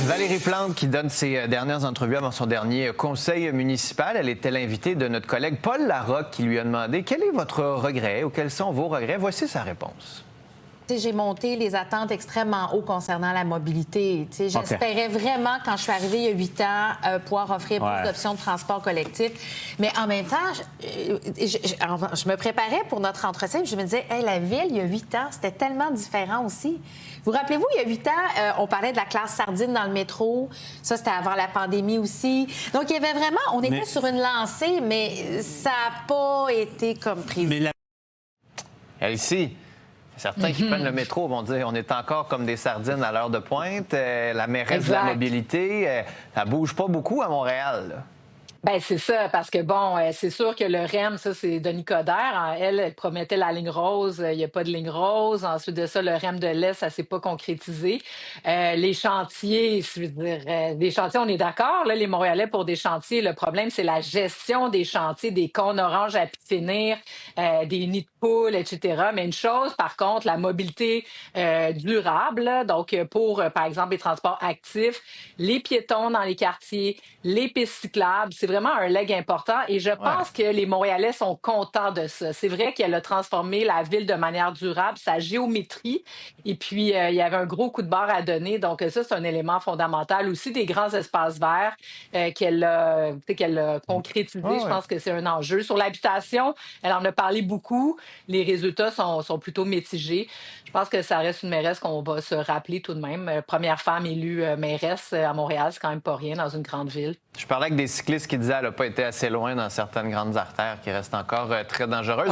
Valérie Plante qui donne ses dernières entrevues avant son dernier conseil municipal. Elle était l'invitée de notre collègue Paul Larocque qui lui a demandé quel est votre regret ou quels sont vos regrets. Voici sa réponse. J'ai monté les attentes extrêmement haut concernant la mobilité. J'espérais vraiment, quand je suis arrivée il y a 8 ans, pouvoir offrir plus d'options de transport collectif. Mais en même temps, je me préparais pour notre entretien et je me disais, hey, la ville, il y a 8 ans, c'était tellement différent aussi. Vous rappelez-vous, il y a 8 ans, on parlait de la classe sardine dans le métro. Ça, c'était avant la pandémie aussi. Donc, il y avait vraiment, on était sur une lancée, mais ça n'a pas été comme prévu. Ici. Certains qui prennent le métro vont dire on est encore comme des sardines à l'heure de pointe. La mairesse de la mobilité, ça bouge pas beaucoup à Montréal, là. Bien, c'est ça, parce que, bon, c'est sûr que le REM, ça, c'est Denis Coderre. Elle promettait la ligne rose. Il n'y a pas de ligne rose. Ensuite de ça, le REM de l'Est, ça ne s'est pas concrétisé. Les chantiers, je veux dire, des chantiers, on est d'accord, là, les Montréalais, pour des chantiers. Le problème, c'est la gestion des chantiers, des cônes oranges à finir, des nids de poules, etc. Mais une chose, par contre, la mobilité durable, là, donc pour, par exemple, les transports actifs, les piétons dans les quartiers, les pistes cyclables, c'est vraiment un leg important et je pense que les Montréalais sont contents de ça. C'est vrai qu'elle a transformé la ville de manière durable, sa géométrie, et puis il y avait un gros coup de barre à donner. Donc ça, c'est un élément fondamental. Aussi des grands espaces verts qu'elle a concrétisé. Je pense que c'est un enjeu. Sur l'habitation, elle en a parlé beaucoup. Les résultats sont plutôt mitigés. Je pense que ça reste une mairesse qu'on va se rappeler tout de même. Première femme élue mairesse à Montréal, c'est quand même pas rien dans une grande ville. Je parlais avec des cyclistes qui disaient qu'elle n'a pas été assez loin dans certaines grandes artères qui restent encore très dangereuses.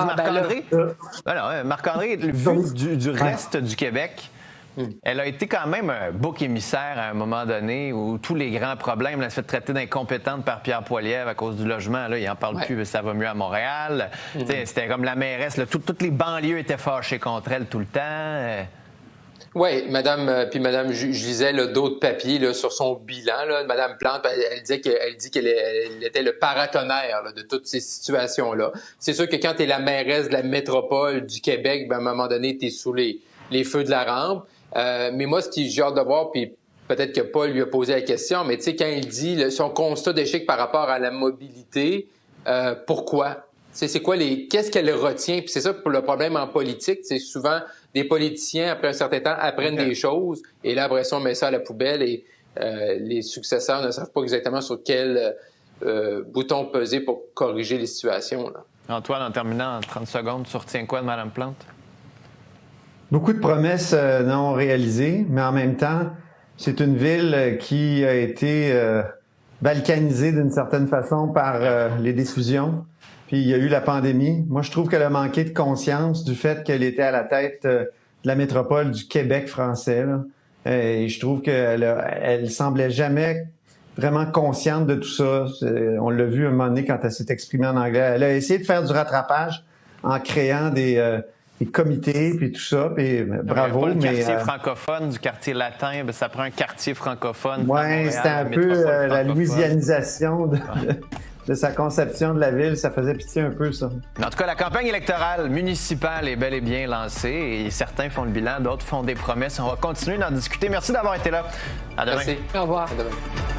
Marc-André, vu du reste du Québec, elle a été quand même un bouc émissaire à un moment donné où tous les grands problèmes, elle s'est fait traiter d'incompétente par Pierre Poilievre à cause du logement. Là, il n'en parle plus, mais ça va mieux à Montréal. C'était comme la mairesse. Là, toutes les banlieues étaient fâchées contre elle tout le temps. Oui, madame, je lisais d'autres papiers là, sur son bilan. Là, madame Plante, elle dit qu'elle était le paratonnerre là, de toutes ces situations-là. C'est sûr que quand tu es la mairesse de la métropole du Québec, ben, à un moment donné, tu es sous les feux de la rampe. Mais moi, ce qui j'ai hâte de voir, puis peut-être que Paul lui a posé la question, mais tu sais, quand il dit son constat d'échec par rapport à la mobilité, pourquoi? C'est quoi qu'est-ce qu'elle retient? Puis c'est ça pour le problème en politique, c'est souvent des politiciens, après un certain temps, apprennent des choses, et là, après ça, on met ça à la poubelle, et les successeurs ne savent pas exactement sur quel bouton peser pour corriger les situations, là. Antoine, en terminant en 30 secondes, tu retiens quoi de Mme Plante? Beaucoup de promesses non réalisées, mais en même temps, c'est une ville qui a été balkanisée d'une certaine façon par les diffusions. Puis il y a eu la pandémie. Moi, je trouve qu'elle a manqué de conscience du fait qu'elle était à la tête de la métropole du Québec français, là. Et je trouve qu'elle semblait jamais vraiment consciente de tout ça. On l'a vu un moment donné quand elle s'est exprimée en anglais. Elle a essayé de faire du rattrapage en créant des comités, puis tout ça, puis bravo. Le quartier francophone du quartier latin, ça prend un quartier francophone. Oui, c'était un peu la louisianisation de sa conception de la ville. Ça faisait pitié un peu, ça. En tout cas, la campagne électorale municipale est bel et bien lancée et certains font le bilan, d'autres font des promesses. On va continuer d'en discuter. Merci d'avoir été là. À demain. Merci. Au revoir. À demain.